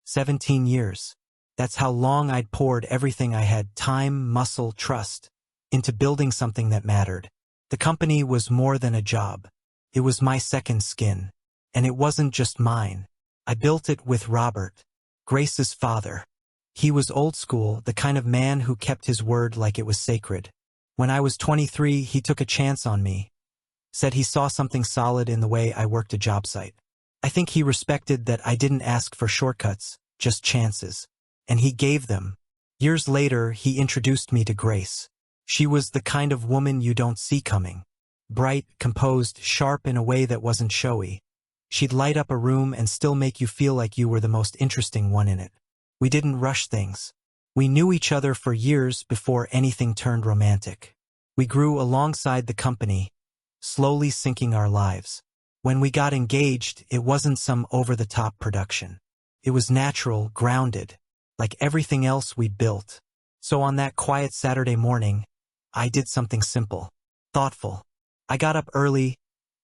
17 years. That's how long I'd poured everything I had, time, muscle, trust, into building something that mattered. The company was more than a job. It was my second skin. And it wasn't just mine. I built it with Robert, Grace's father. He was old school, the kind of man who kept his word like it was sacred. When I was 23, he took a chance on me. Said he saw something solid in the way I worked a job site. I think he respected that I didn't ask for shortcuts, just chances. And he gave them. Years later, he introduced me to Grace. She was the kind of woman you don't see coming. Bright, composed, sharp in a way that wasn't showy. She'd light up a room and still make you feel like you were the most interesting one in it. We didn't rush things. We knew each other for years before anything turned romantic. We grew alongside the company, slowly syncing our lives. When we got engaged, it wasn't some over-the-top production. It was natural, grounded, like everything else we'd built. So on that quiet Saturday morning, I did something simple, thoughtful. I got up early,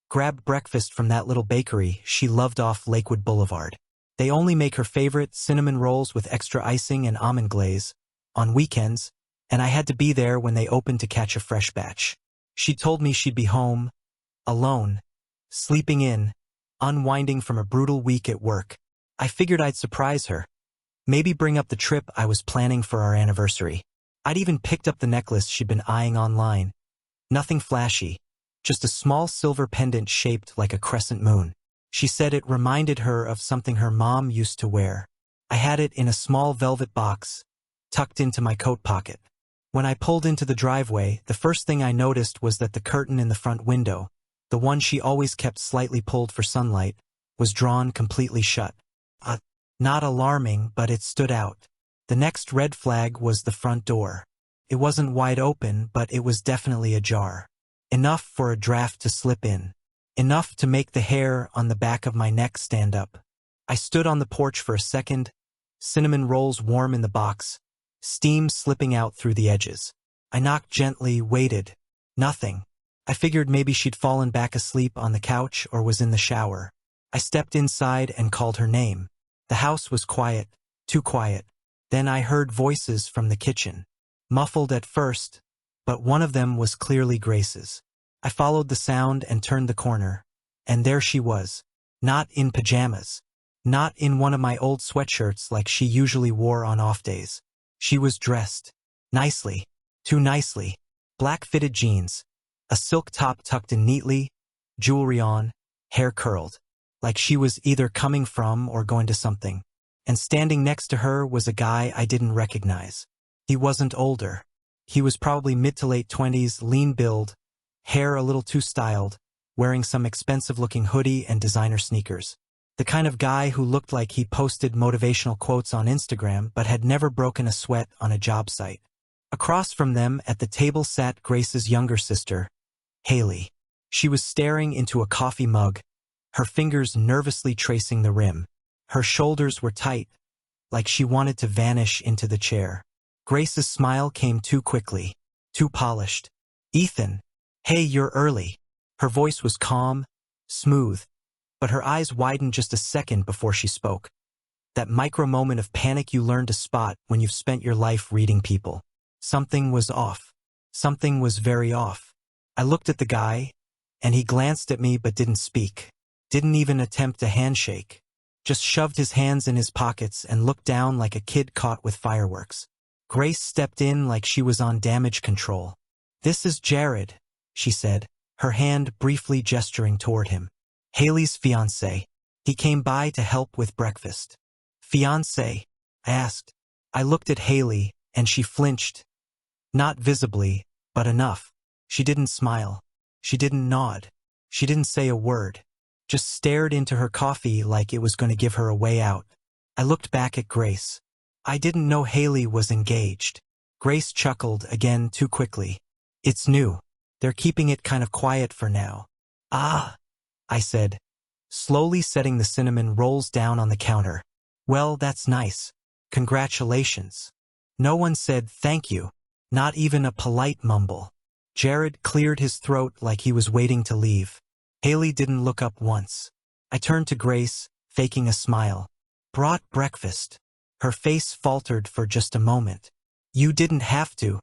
grabbed breakfast from that little bakery she loved off Lakewood Boulevard. They only make her favorite cinnamon rolls with extra icing and almond glaze on weekends, and I had to be there when they opened to catch a fresh batch. She told me she'd be home, alone, sleeping in, unwinding from a brutal week at work. I figured I'd surprise her. Maybe bring up the trip I was planning for our anniversary. I'd even picked up the necklace she'd been eyeing online. Nothing flashy, just a small silver pendant shaped like a crescent moon. She said it reminded her of something her mom used to wear. I had it in a small velvet box, tucked into my coat pocket. When I pulled into the driveway, the first thing I noticed was that the curtain in the front window, the one she always kept slightly pulled for sunlight, was drawn completely shut. Not alarming, but it stood out. The next red flag was the front door. It wasn't wide open, but it was definitely ajar. Enough for a draft to slip in. Enough to make the hair on the back of my neck stand up. I stood on the porch for a second, cinnamon rolls warm in the box, steam slipping out through the edges. I knocked gently, waited. Nothing. I figured maybe she'd fallen back asleep on the couch or was in the shower. I stepped inside and called her name. The house was quiet, too quiet. Then I heard voices from the kitchen. Muffled at first, but one of them was clearly Grace's. I followed the sound and turned the corner. And there she was. Not in pajamas. Not in one of my old sweatshirts like she usually wore on off days. She was dressed. Nicely. Too nicely. Black fitted jeans. A silk top tucked in neatly. Jewelry on. Hair curled. Like she was either coming from or going to something. And standing next to her was a guy I didn't recognize. He wasn't older. He was probably mid to late 20s, lean build, hair a little too styled, wearing some expensive-looking hoodie and designer sneakers. The kind of guy who looked like he posted motivational quotes on Instagram but had never broken a sweat on a job site. Across from them at the table sat Grace's younger sister, Haley. She was staring into a coffee mug, her fingers nervously tracing the rim. Her shoulders were tight, like she wanted to vanish into the chair. Grace's smile came too quickly, too polished. "Ethan, hey, you're early." Her voice was calm, smooth, but her eyes widened just a second before she spoke. That micro moment of panic you learn to spot when you've spent your life reading people. Something was off. Something was very off. I looked at the guy, and he glanced at me but didn't speak. Didn't even attempt a handshake. Just shoved his hands in his pockets and looked down like a kid caught with fireworks. Grace stepped in like she was on damage control. "This is Jared," she said, her hand briefly gesturing toward him. "Haley's fiancé. He came by to help with breakfast." "Fiancé?" I asked. I looked at Haley, and she flinched. Not visibly, but enough. She didn't smile. She didn't nod. She didn't say a word. Just stared into her coffee like it was going to give her a way out. I looked back at Grace. I didn't know Haley was engaged. Grace chuckled again too quickly. "It's new. They're keeping it kind of quiet for now." "Ah," I said, slowly setting the cinnamon rolls down on the counter. "Well, that's nice. Congratulations." No one said thank you, not even a polite mumble. Jared cleared his throat like he was waiting to leave. Haley didn't look up once. I turned to Grace, faking a smile. Brought breakfast. Her face faltered for just a moment. You didn't have to.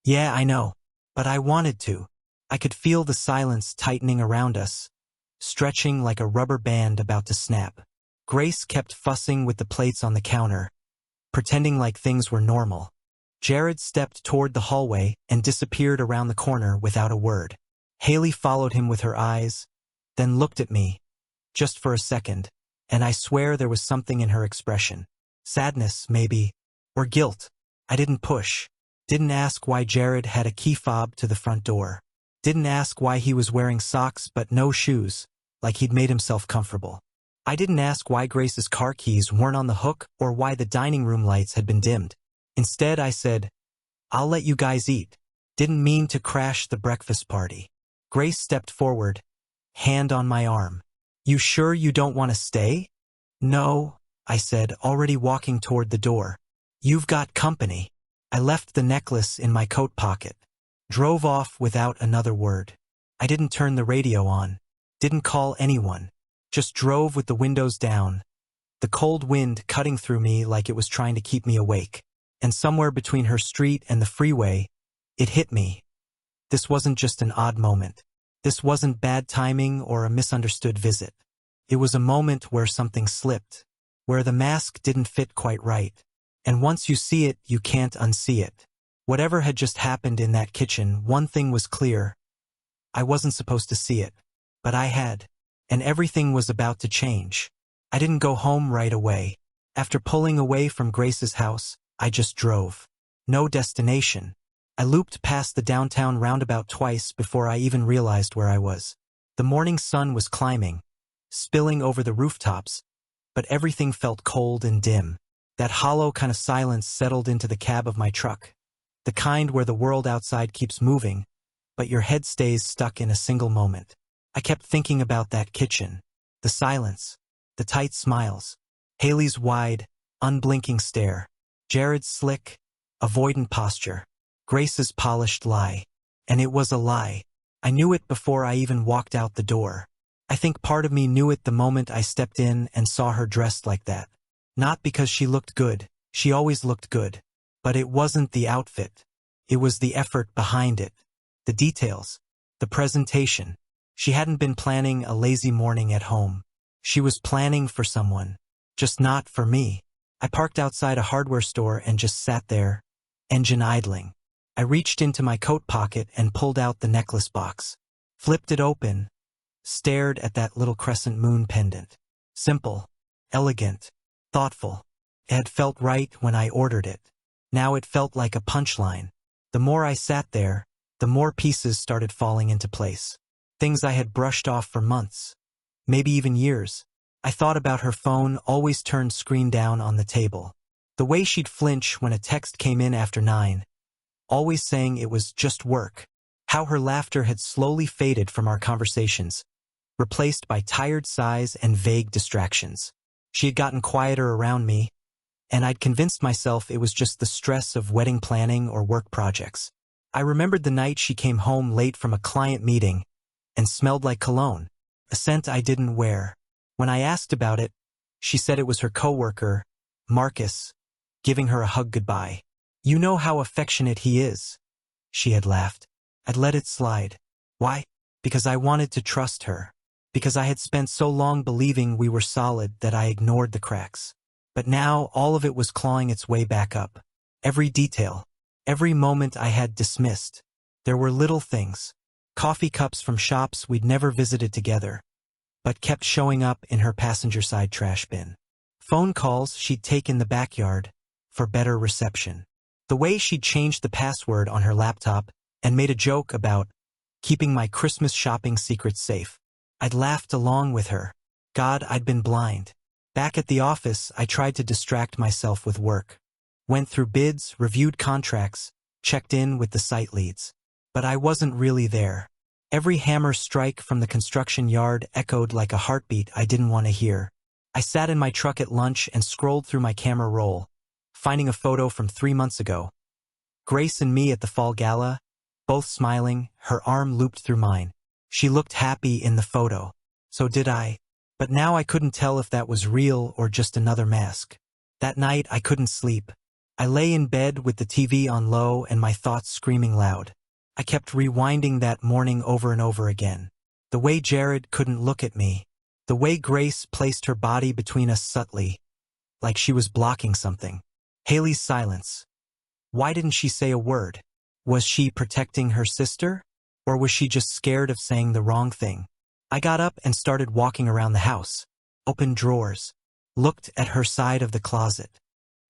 Yeah, I know. But I wanted to. I could feel the silence tightening around us, stretching like a rubber band about to snap. Grace kept fussing with the plates on the counter, pretending like things were normal. Jared stepped toward the hallway and disappeared around the corner without a word. Haley followed him with her eyes, then looked at me, just for a second, and I swear there was something in her expression. Sadness, maybe, or guilt. I didn't push. Didn't ask why Jared had a key fob to the front door. Didn't ask why he was wearing socks but no shoes, like he'd made himself comfortable. I didn't ask why Grace's car keys weren't on the hook or why the dining room lights had been dimmed. Instead, I said, "I'll let you guys eat." Didn't mean to crash the breakfast party. Grace stepped forward, hand on my arm. "You sure you don't want to stay?" "No," I said, already walking toward the door. "You've got company." I left the necklace in my coat pocket. Drove off without another word. I didn't turn the radio on. Didn't call anyone. Just drove with the windows down, the cold wind cutting through me like it was trying to keep me awake. And somewhere between her street and the freeway, it hit me. This wasn't just an odd moment. This wasn't bad timing or a misunderstood visit. It was a moment where something slipped, where the mask didn't fit quite right. And once you see it, you can't unsee it. Whatever had just happened in that kitchen, one thing was clear. I wasn't supposed to see it, but I had. And everything was about to change. I didn't go home right away. After pulling away from Grace's house, I just drove. No destination. I looped past the downtown roundabout twice before I even realized where I was. The morning sun was climbing, spilling over the rooftops, but everything felt cold and dim. That hollow kind of silence settled into the cab of my truck. The kind where the world outside keeps moving, but your head stays stuck in a single moment. I kept thinking about that kitchen. The silence. The tight smiles. Haley's wide, unblinking stare. Jared's slick, avoidant posture. Grace's polished lie. And it was a lie. I knew it before I even walked out the door. I think part of me knew it the moment I stepped in and saw her dressed like that. Not because she looked good. She always looked good. But it wasn't the outfit. It was the effort behind it. The details. The presentation. She hadn't been planning a lazy morning at home. She was planning for someone. Just not for me. I parked outside a hardware store and just sat there, engine idling. I reached into my coat pocket and pulled out the necklace box. Flipped it open. Stared at that little crescent moon pendant. Simple. Elegant. Thoughtful. It had felt right when I ordered it. Now it felt like a punchline. The more I sat there, the more pieces started falling into place. Things I had brushed off for months. Maybe even years. I thought about her phone, always turned screen down on the table. The way she'd flinch when a text came in after 9. Always saying it was just work. How her laughter had slowly faded from our conversations, replaced by tired sighs and vague distractions. She had gotten quieter around me, and I'd convinced myself it was just the stress of wedding planning or work projects. I remembered the night she came home late from a client meeting and smelled like cologne, a scent I didn't wear. When I asked about it, she said it was her coworker, Marcus, giving her a hug goodbye. "You know how affectionate he is," she had laughed. I'd let it slide. Why? Because I wanted to trust her. Because I had spent so long believing we were solid that I ignored the cracks. But now all of it was clawing its way back up. Every detail. Every moment I had dismissed. There were little things. Coffee cups from shops we'd never visited together, but kept showing up in her passenger side trash bin. Phone calls she'd take in the backyard for better reception. The way she'd changed the password on her laptop and made a joke about keeping my Christmas shopping secrets safe. I'd laughed along with her. God, I'd been blind. Back at the office, I tried to distract myself with work. Went through bids, reviewed contracts, checked in with the site leads. But I wasn't really there. Every hammer strike from the construction yard echoed like a heartbeat I didn't want to hear. I sat in my truck at lunch and scrolled through my camera roll, finding a photo from 3 months ago. Grace and me at the fall gala, both smiling, her arm looped through mine. She looked happy in the photo. So did I. But now I couldn't tell if that was real or just another mask. That night, I couldn't sleep. I lay in bed with the TV on low and my thoughts screaming loud. I kept rewinding that morning over and over again. The way Jared couldn't look at me. The way Grace placed her body between us subtly, like she was blocking something. Haley's silence. Why didn't she say a word? Was she protecting her sister? Or was she just scared of saying the wrong thing? I got up and started walking around the house. Opened drawers. Looked at her side of the closet.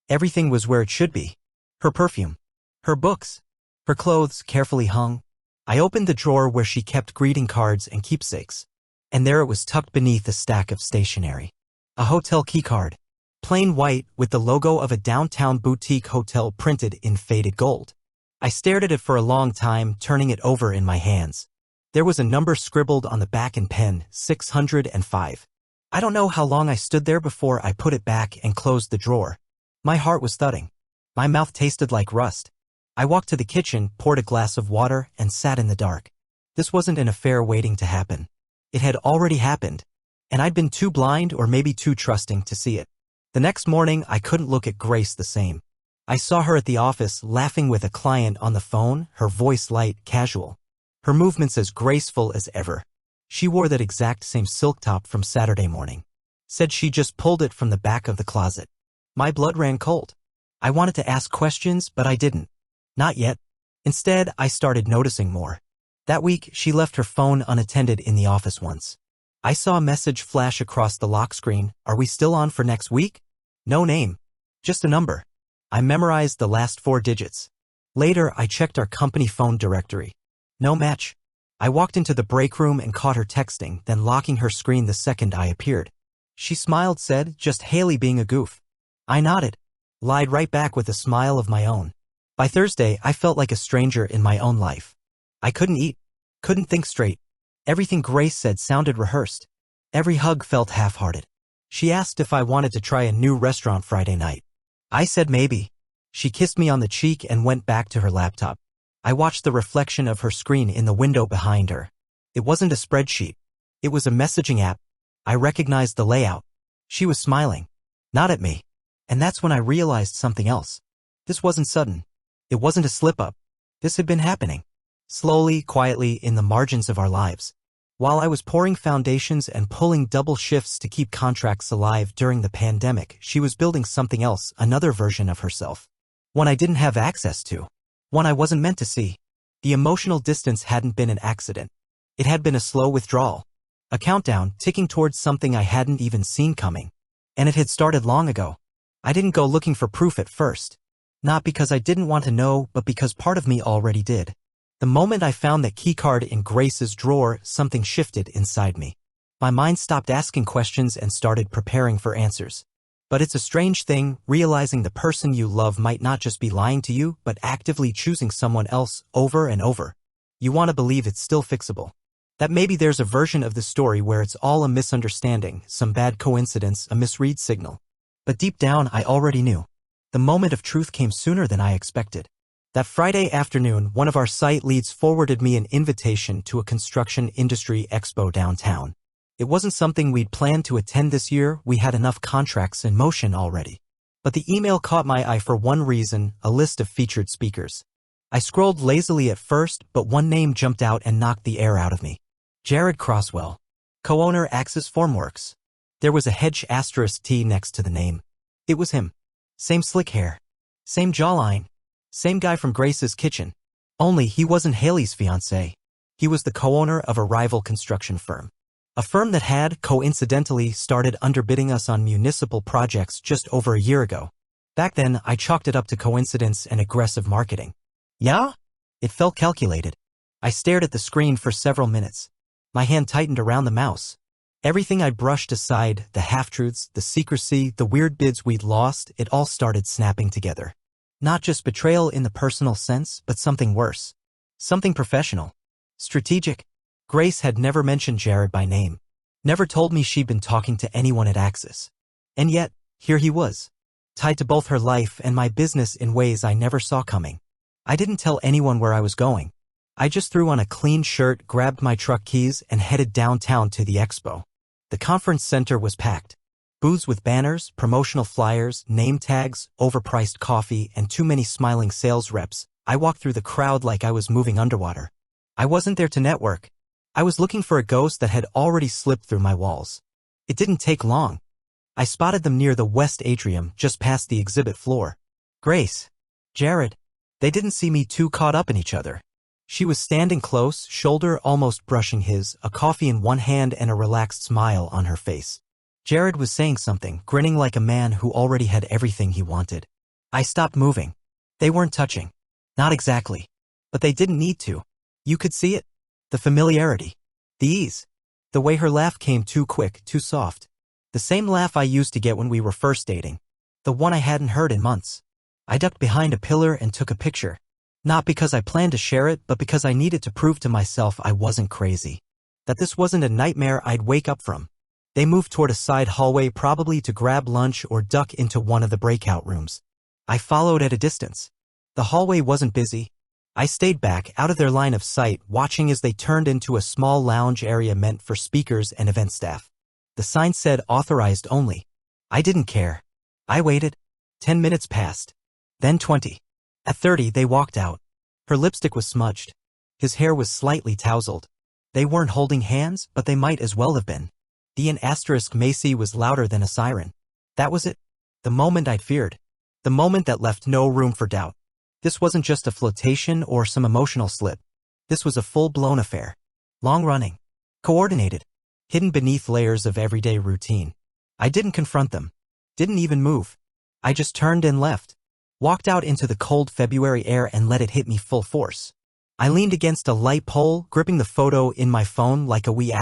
Everything was where it should be. Her perfume. Her books. Her clothes carefully hung. I opened the drawer where she kept greeting cards and keepsakes. And there it was tucked beneath a stack of stationery. A hotel keycard. Plain white with the logo of a downtown boutique hotel printed in faded gold. I stared at it for a long time, turning it over in my hands. There was a number scribbled on the back in pen, 605. I don't know how long I stood there before I put it back and closed the drawer. My heart was thudding. My mouth tasted like rust. I walked to the kitchen, poured a glass of water, and sat in the dark. This wasn't an affair waiting to happen. It had already happened, and I'd been too blind or maybe too trusting to see it. The next morning, I couldn't look at Grace the same. I saw her at the office laughing with a client on the phone, her voice light, casual. Her movements as graceful as ever. She wore that exact same silk top from Saturday morning. Said she just pulled it from the back of the closet. My blood ran cold. I wanted to ask questions, but I didn't. Not yet. Instead, I started noticing more. That week, she left her phone unattended in the office once. I saw a message flash across the lock screen. Are we still on for next week? No name. Just a number. I memorized the last 4 digits. Later, I checked our company phone directory. No match. I walked into the break room and caught her texting, then locking her screen the second I appeared. She smiled, said, just Haley being a goof. I nodded. Lied right back with a smile of my own. By Thursday, I felt like a stranger in my own life. I couldn't eat. Couldn't think straight. Everything Grace said sounded rehearsed. Every hug felt half-hearted. She asked if I wanted to try a new restaurant Friday night. I said maybe. She kissed me on the cheek and went back to her laptop. I watched the reflection of her screen in the window behind her. It wasn't a spreadsheet. It was a messaging app. I recognized the layout. She was smiling. Not at me. And that's when I realized something else. This wasn't sudden. It wasn't a slip-up. This had been happening. Slowly, quietly, in the margins of our lives. While I was pouring foundations and pulling double shifts to keep contracts alive during the pandemic, she was building something else, another version of herself. One I didn't have access to. One I wasn't meant to see. The emotional distance hadn't been an accident. It had been a slow withdrawal. A countdown ticking towards something I hadn't even seen coming. And it had started long ago. I didn't go looking for proof at first. Not because I didn't want to know, but because part of me already did. The moment I found that keycard in Grace's drawer, something shifted inside me. My mind stopped asking questions and started preparing for answers. But it's a strange thing, realizing the person you love might not just be lying to you, but actively choosing someone else over and over. You want to believe it's still fixable. That maybe there's a version of the story where it's all a misunderstanding, some bad coincidence, a misread signal. But deep down, I already knew. The moment of truth came sooner than I expected. That Friday afternoon, one of our site leads forwarded me an invitation to a construction industry expo downtown. It wasn't something we'd planned to attend this year, we had enough contracts in motion already. But the email caught my eye for one reason, a list of featured speakers. I scrolled lazily at first, but one name jumped out and knocked the air out of me. Jared Croswell, co-owner Axis Formworks. There was a hedge *T next to the name. It was him. Same slick hair. Same jawline. Same guy from Grace's kitchen. Only he wasn't Haley's fiancé. He was the co-owner of a rival construction firm. A firm that had, coincidentally, started underbidding us on municipal projects just over a year ago. Back then, I chalked it up to coincidence and aggressive marketing. Yeah? It felt calculated. I stared at the screen for several minutes. My hand tightened around the mouse. Everything I brushed aside, the half-truths, the secrecy, the weird bids we'd lost, it all started snapping together. Not just betrayal in the personal sense, but something worse. Something professional. Strategic. Grace had never mentioned Jared by name. Never told me she'd been talking to anyone at Axis. And yet, here he was. Tied to both her life and my business in ways I never saw coming. I didn't tell anyone where I was going. I just threw on a clean shirt, grabbed my truck keys, and headed downtown to the expo. The conference center was packed. Booths with banners, promotional flyers, name tags, overpriced coffee, and too many smiling sales reps. I walked through the crowd like I was moving underwater. I wasn't there to network. I was looking for a ghost that had already slipped through my walls. It didn't take long. I spotted them near the West Atrium, just past the exhibit floor. Grace. Jared. They didn't see me too caught up in each other. She was standing close, shoulder almost brushing his, a coffee in one hand and a relaxed smile on her face. Jared was saying something, grinning like a man who already had everything he wanted. I stopped moving. They weren't touching. Not exactly. But they didn't need to. You could see it. The familiarity. The ease. The way her laugh came too quick, too soft. The same laugh I used to get when we were first dating. The one I hadn't heard in months. I ducked behind a pillar and took a picture. Not because I planned to share it, but because I needed to prove to myself I wasn't crazy. That this wasn't a nightmare I'd wake up from. They moved toward a side hallway, probably to grab lunch or duck into one of the breakout rooms. I followed at a distance. The hallway wasn't busy. I stayed back, out of their line of sight, watching as they turned into a small lounge area meant for speakers and event staff. The sign said authorized only. I didn't care. I waited. 10 minutes passed. Then 20. At 30, they walked out. Her lipstick was smudged. His hair was slightly tousled. They weren't holding hands, but they might as well have been. The ** Macy was louder than a siren. That was it. The moment I'd feared. The moment that left no room for doubt. This wasn't just a flirtation or some emotional slip. This was a full-blown affair. Long-running. Coordinated. Hidden beneath layers of everyday routine. I didn't confront them. Didn't even move. I just turned and left. Walked out into the cold February air and let it hit me full force. I leaned against a light pole, gripping the photo in my phone like a wee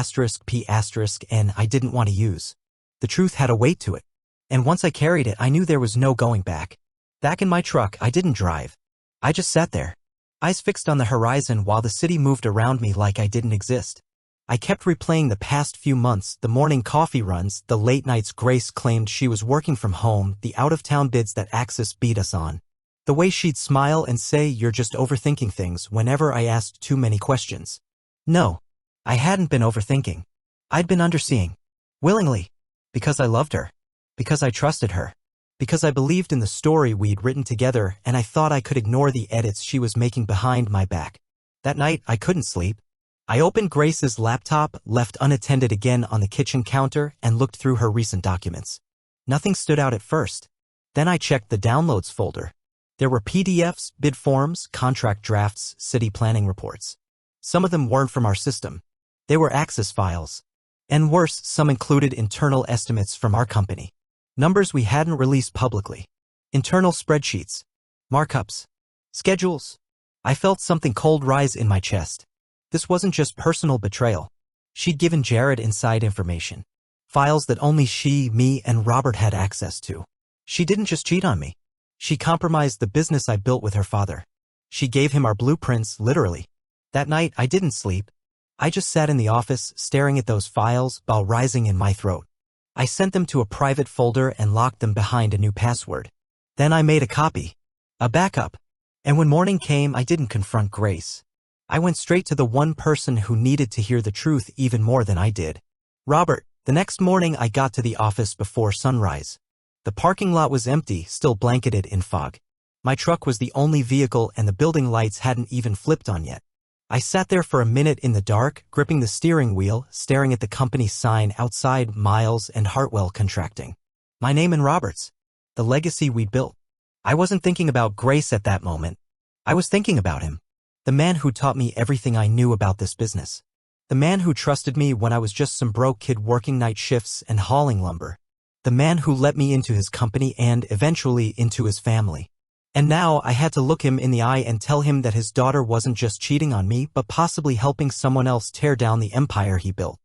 *p*, and I didn't want to use. The truth had a weight to it. And once I carried it, I knew there was no going back. Back in my truck, I didn't drive. I just sat there, eyes fixed on the horizon while the city moved around me like I didn't exist. I kept replaying the past few months, the morning coffee runs, the late nights Grace claimed she was working from home, the out-of-town bids that Axis beat us on. The way she'd smile and say, "You're just overthinking things," whenever I asked too many questions. No, I hadn't been overthinking. I'd been underseeing. Willingly. Because I loved her. Because I trusted her. Because I believed in the story we'd written together, and I thought I could ignore the edits she was making behind my back. That night, I couldn't sleep. I opened Grace's laptop, left unattended again on the kitchen counter, and looked through her recent documents. Nothing stood out at first. Then I checked the downloads folder. There were PDFs, bid forms, contract drafts, city planning reports. Some of them weren't from our system. They were Axis files. And worse, some included internal estimates from our company. Numbers we hadn't released publicly. Internal spreadsheets. Markups. Schedules. I felt something cold rise in my chest. This wasn't just personal betrayal. She'd given Jared inside information. Files that only she, me, and Robert had access to. She didn't just cheat on me. She compromised the business I built with her father. She gave him our blueprints, literally. That night, I didn't sleep. I just sat in the office, staring at those files, bile rising in my throat. I sent them to a private folder and locked them behind a new password. Then I made a copy. A backup. And when morning came, I didn't confront Grace. I went straight to the one person who needed to hear the truth even more than I did. Robert. The next morning I got to the office before sunrise. The parking lot was empty, still blanketed in fog. My truck was the only vehicle and the building lights hadn't even flipped on yet. I sat there for a minute in the dark, gripping the steering wheel, staring at the company sign outside, Miles and Hartwell Contracting. My name and Robert's. The legacy we'd built. I wasn't thinking about Grace at that moment. I was thinking about him. The man who taught me everything I knew about this business. The man who trusted me when I was just some broke kid working night shifts and hauling lumber. The man who let me into his company and, eventually, into his family. And now I had to look him in the eye and tell him that his daughter wasn't just cheating on me, but possibly helping someone else tear down the empire he built.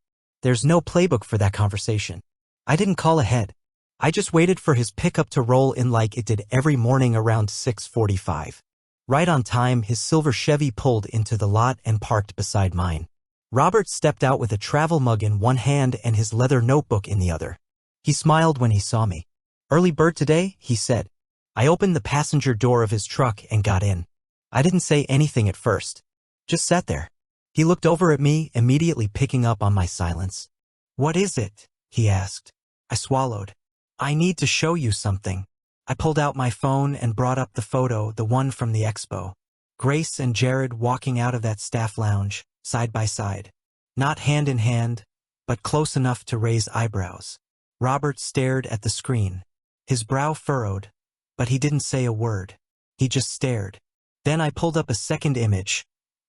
There's no playbook for that conversation. I didn't call ahead. I just waited for his pickup to roll in like it did every morning around 6:45. Right on time, his silver Chevy pulled into the lot and parked beside mine. Robert stepped out with a travel mug in one hand and his leather notebook in the other. He smiled when he saw me. "Early bird today," he said. I opened the passenger door of his truck and got in. I didn't say anything at first. Just sat there. He looked over at me, immediately picking up on my silence. "What is it?" he asked. I swallowed. I need to show you something. I pulled out my phone and brought up the photo, the one from the expo. Grace and Jared walking out of that staff lounge, side by side. Not hand in hand, but close enough to raise eyebrows. Robert stared at the screen. His brow furrowed, but he didn't say a word. He just stared. Then I pulled up a second image,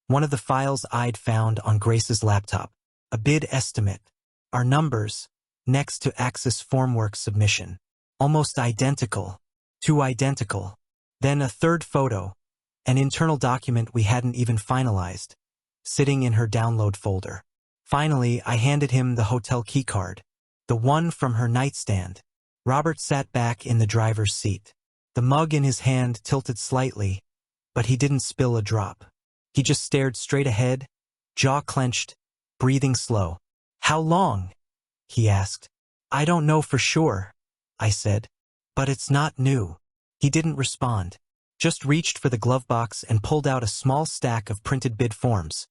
one of the files I'd found on Grace's laptop. A bid estimate. Our numbers, next to Axis formwork submission. Almost identical. Too identical. Then a third photo, an internal document we hadn't even finalized, sitting in her download folder. Finally, I handed him the hotel keycard, the one from her nightstand. Robert sat back in the driver's seat. The mug in his hand tilted slightly, but he didn't spill a drop. He just stared straight ahead, jaw clenched, breathing slow. How long? He asked. I don't know for sure, I said. But it's not new. He didn't respond, just reached for the glove box and pulled out a small stack of printed bid forms,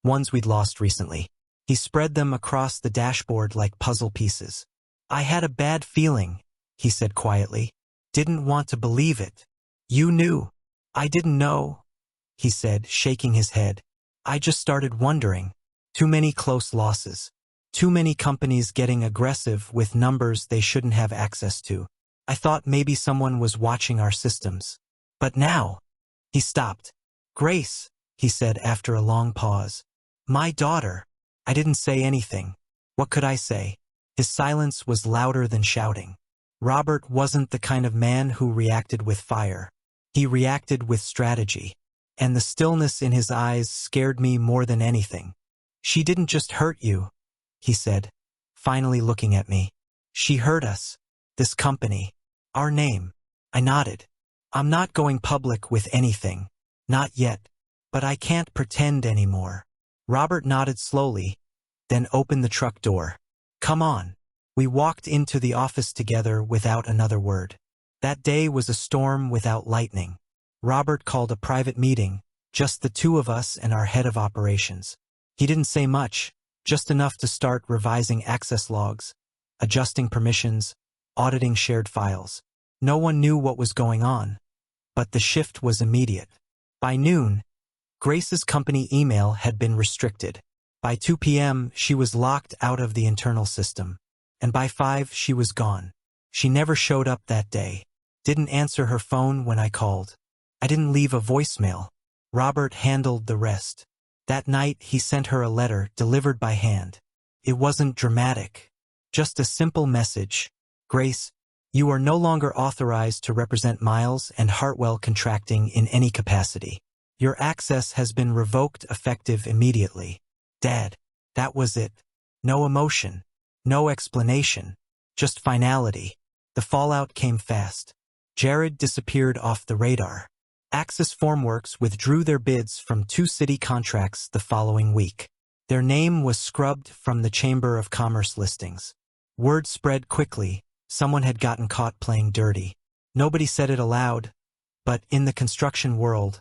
ones we'd lost recently. He spread them across the dashboard like puzzle pieces. I had a bad feeling, he said quietly. Didn't want to believe it. You knew. I didn't know, he said, shaking his head. I just started wondering. Too many close losses. Too many companies getting aggressive with numbers they shouldn't have access to. I thought maybe someone was watching our systems. But now. He stopped. Grace, he said after a long pause. My daughter. I didn't say anything. What could I say? His silence was louder than shouting. Robert wasn't the kind of man who reacted with fire. He reacted with strategy. And the stillness in his eyes scared me more than anything. She didn't just hurt you, he said, finally looking at me. She hurt us. This company. Our name. I nodded. I'm not going public with anything. Not yet. But I can't pretend anymore. Robert nodded slowly, then opened the truck door. Come on. We walked into the office together without another word. That day was a storm without lightning. Robert called a private meeting, just the two of us and our head of operations. He didn't say much, just enough to start revising access logs, adjusting permissions, auditing shared files. No one knew what was going on, but the shift was immediate. By noon, Grace's company email had been restricted. By 2 p.m., she was locked out of the internal system. And by 5, she was gone. She never showed up that day. Didn't answer her phone when I called. I didn't leave a voicemail. Robert handled the rest. That night, he sent her a letter delivered by hand. It wasn't dramatic. Just a simple message. Grace, you are no longer authorized to represent Miles and Hartwell Contracting in any capacity. Your access has been revoked effective immediately. Dad, that was it. No emotion. No explanation. Just finality. The fallout came fast. Jared disappeared off the radar. Axis Formworks withdrew their bids from 2 city contracts the following week. Their name was scrubbed from the Chamber of Commerce listings. Word spread quickly. Someone had gotten caught playing dirty. Nobody said it aloud, but in the construction world,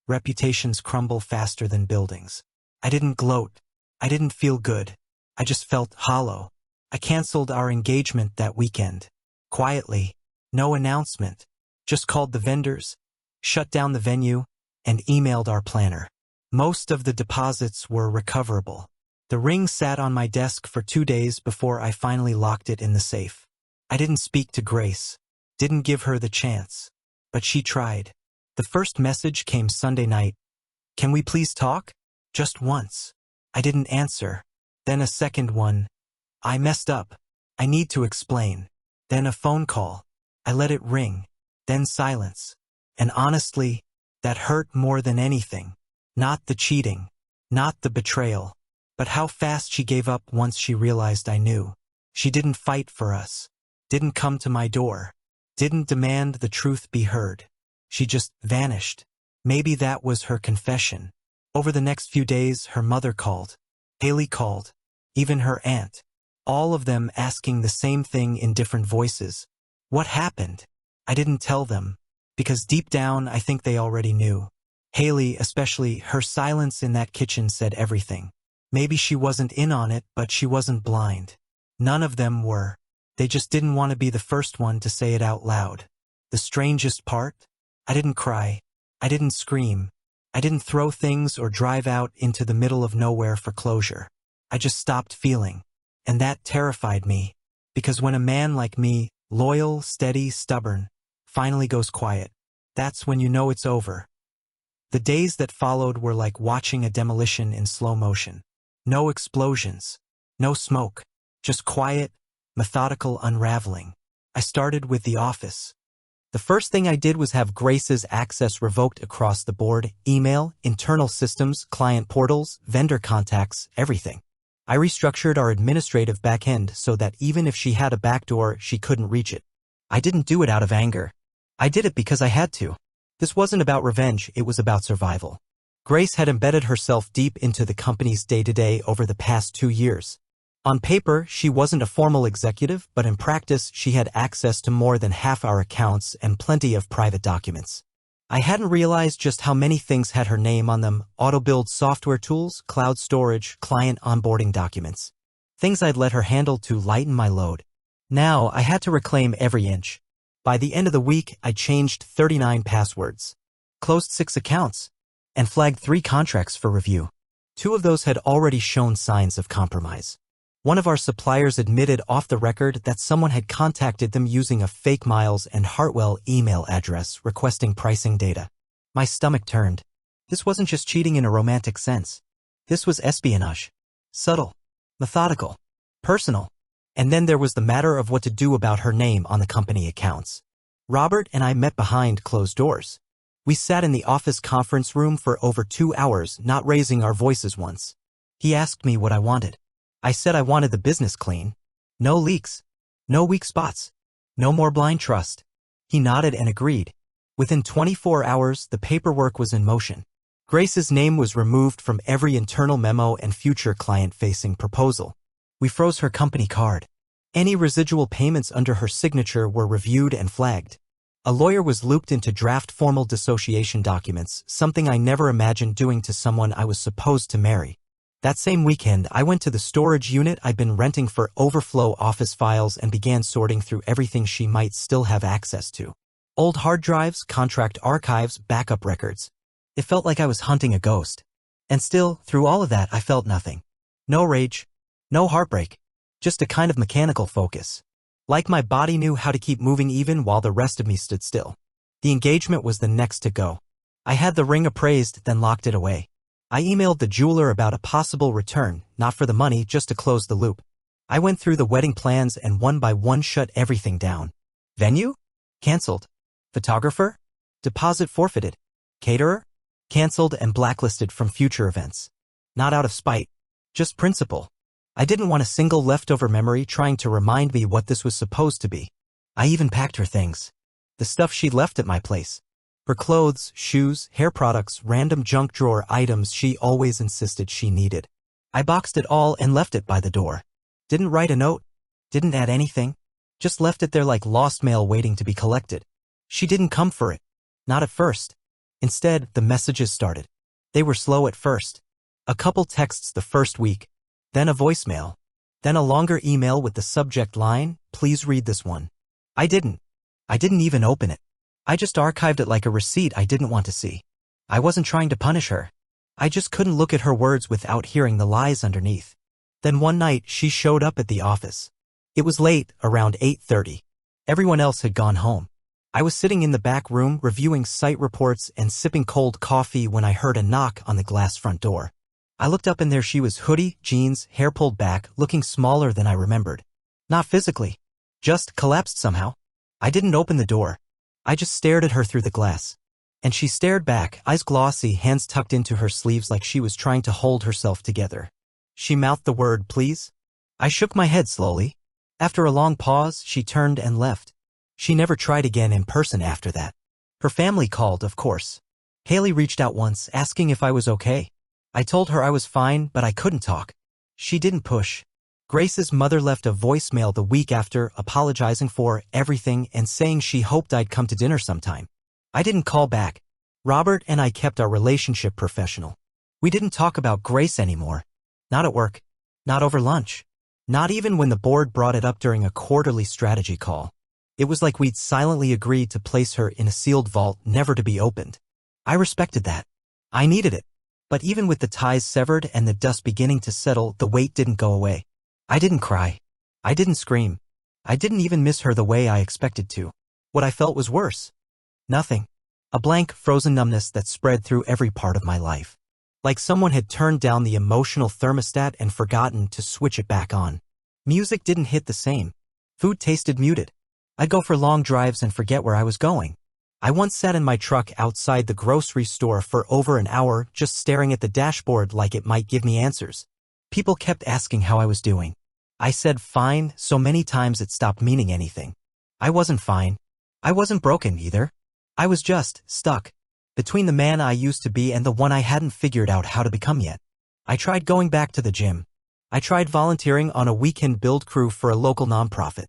reputations crumble faster than buildings. I didn't gloat. I didn't feel good. I just felt hollow. I canceled our engagement that weekend. Quietly. No announcement. Just called the vendors, shut down the venue, and emailed our planner. Most of the deposits were recoverable. The ring sat on my desk for 2 days before I finally locked it in the safe. I didn't speak to Grace. Didn't give her the chance. But she tried. The first message came Sunday night. Can we please talk? Just once. I didn't answer. Then a second one. I messed up. I need to explain. Then a phone call. I let it ring. Then silence. And honestly, that hurt more than anything. Not the cheating. Not the betrayal. But how fast she gave up once she realized I knew. She didn't fight for us. Didn't come to my door. Didn't demand the truth be heard. She just vanished. Maybe that was her confession. Over the next few days, her mother called. Haley called. Even her aunt. All of them asking the same thing in different voices. What happened? I didn't tell them. Because deep down, I think they already knew. Haley, especially, her silence in that kitchen said everything. Maybe she wasn't in on it, but she wasn't blind. None of them were. They just didn't want to be the first one to say it out loud. The strangest part? I didn't cry. I didn't scream. I didn't throw things or drive out into the middle of nowhere for closure. I just stopped feeling. And that terrified me. Because when a man like me, loyal, steady, stubborn, finally goes quiet, that's when you know it's over. The days that followed were like watching a demolition in slow motion. No explosions. No smoke. Just quiet, methodical unraveling. I started with the office. The first thing I did was have Grace's access revoked across the board: email, internal systems, client portals, vendor contacts, everything. I restructured our administrative backend so that even if she had a backdoor, she couldn't reach it. I didn't do it out of anger. I did it because I had to. This wasn't about revenge, it was about survival. Grace had embedded herself deep into the company's day-to-day over the past 2 years. On paper, she wasn't a formal executive, but in practice, she had access to more than half our accounts and plenty of private documents. I hadn't realized just how many things had her name on them: auto-build software tools, cloud storage, client onboarding documents. Things I'd let her handle to lighten my load. Now, I had to reclaim every inch. By the end of the week, I changed 39 passwords, closed 6 accounts, and flagged 3 contracts for review. 2 of those had already shown signs of compromise. One of our suppliers admitted off the record that someone had contacted them using a fake Miles and Hartwell email address requesting pricing data. My stomach turned. This wasn't just cheating in a romantic sense. This was espionage. Subtle, methodical, personal. And then there was the matter of what to do about her name on the company accounts. Robert and I met behind closed doors. We sat in the office conference room for over 2 hours, not raising our voices once. He asked me what I wanted. I said I wanted the business clean. No leaks. No weak spots. No more blind trust. He nodded and agreed. Within 24 hours, the paperwork was in motion. Grace's name was removed from every internal memo and future client-facing proposal. We froze her company card. Any residual payments under her signature were reviewed and flagged. A lawyer was looped into draft formal dissociation documents, something I never imagined doing to someone I was supposed to marry. That same weekend, I went to the storage unit I'd been renting for overflow office files and began sorting through everything she might still have access to. Old hard drives, contract archives, backup records. It felt like I was hunting a ghost. And still, through all of that, I felt nothing. No rage. No heartbreak. Just a kind of mechanical focus. Like my body knew how to keep moving even while the rest of me stood still. The engagement was the next to go. I had the ring appraised, then locked it away. I emailed the jeweler about a possible return, not for the money, just to close the loop. I went through the wedding plans and one by one shut everything down. Venue? Cancelled. Photographer? Deposit forfeited. Caterer? Cancelled and blacklisted from future events. Not out of spite. Just principle. I didn't want a single leftover memory trying to remind me what this was supposed to be. I even packed her things. The stuff she left at my place. Her clothes, shoes, hair products, random junk drawer items she always insisted she needed. I boxed it all and left it by the door. Didn't write a note. Didn't add anything. Just left it there like lost mail waiting to be collected. She didn't come for it. Not at first. Instead, the messages started. They were slow at first. A couple texts the first week. Then a voicemail. Then a longer email with the subject line, "Please read this one." I didn't even open it. I just archived it like a receipt I didn't want to see. I wasn't trying to punish her. I just couldn't look at her words without hearing the lies underneath. Then one night, she showed up at the office. It was late, around 8:30. Everyone else had gone home. I was sitting in the back room reviewing site reports and sipping cold coffee when I heard a knock on the glass front door. I looked up and there she was, hoodie, jeans, hair pulled back, looking smaller than I remembered. Not physically. Just collapsed somehow. I didn't open the door. I just stared at her through the glass. And she stared back, eyes glossy, hands tucked into her sleeves like she was trying to hold herself together. She mouthed the word, "Please." I shook my head slowly. After a long pause, she turned and left. She never tried again in person after that. Her family called, of course. Haley reached out once, asking if I was okay. I told her I was fine, but I couldn't talk. She didn't push. Grace's mother left a voicemail the week after, apologizing for everything and saying she hoped I'd come to dinner sometime. I didn't call back. Robert and I kept our relationship professional. We didn't talk about Grace anymore. Not at work. Not over lunch. Not even when the board brought it up during a quarterly strategy call. It was like we'd silently agreed to place her in a sealed vault never to be opened. I respected that. I needed it. But even with the ties severed and the dust beginning to settle, the weight didn't go away. I didn't cry. I didn't scream. I didn't even miss her the way I expected to. What I felt was worse. Nothing. A blank, frozen numbness that spread through every part of my life. Like someone had turned down the emotional thermostat and forgotten to switch it back on. Music didn't hit the same. Food tasted muted. I'd go for long drives and forget where I was going. I once sat in my truck outside the grocery store for over an hour just staring at the dashboard like it might give me answers. People kept asking how I was doing. I said fine so many times it stopped meaning anything. I wasn't fine. I wasn't broken either. I was just stuck between the man I used to be and the one I hadn't figured out how to become yet. I tried going back to the gym. I tried volunteering on a weekend build crew for a local nonprofit.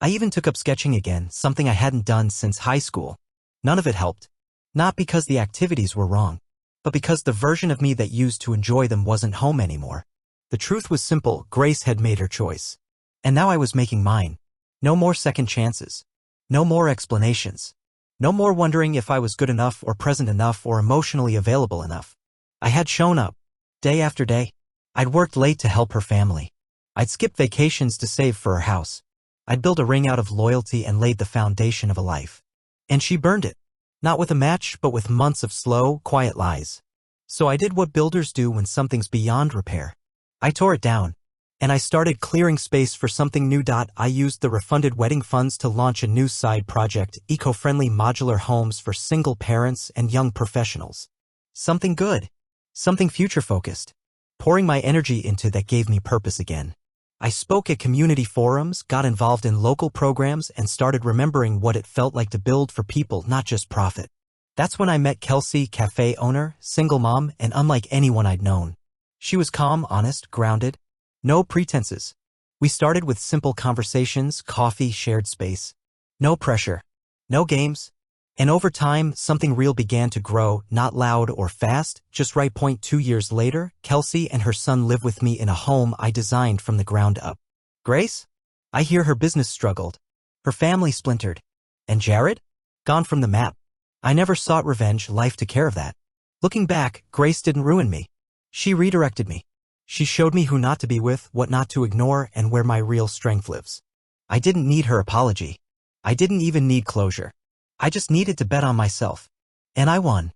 I even took up sketching again, something I hadn't done since high school. None of it helped. Not because the activities were wrong, but because the version of me that used to enjoy them wasn't home anymore. The truth was simple, Grace had made her choice. And now I was making mine. No more second chances. No more explanations. No more wondering if I was good enough or present enough or emotionally available enough. I had shown up, day after day. I'd worked late to help her family. I'd skipped vacations to save for her house. I'd built a ring out of loyalty and laid the foundation of a life. And she burned it. Not with a match, but with months of slow, quiet lies. So I did what builders do when something's beyond repair. I tore it down. And I started clearing space for something new. I used the refunded wedding funds to launch a new side project, eco-friendly modular homes for single parents and young professionals. Something good. Something future-focused. Pouring my energy into that gave me purpose again. I spoke at community forums, got involved in local programs, and started remembering what it felt like to build for people, not just profit. That's when I met Kelsey, cafe owner, single mom, and unlike anyone I'd known. She was calm, honest, grounded. No pretenses. We started with simple conversations, coffee, shared space. No pressure. No games. And over time, something real began to grow, not loud or fast, just right. 2 years later, Kelsey and her son live with me in a home I designed from the ground up. Grace? I hear her business struggled. Her family splintered. And Jared? Gone from the map. I never sought revenge, life took care of that. Looking back, Grace didn't ruin me. She redirected me. She showed me who not to be with, what not to ignore, and where my real strength lives. I didn't need her apology. I didn't even need closure. I just needed to bet on myself. And I won.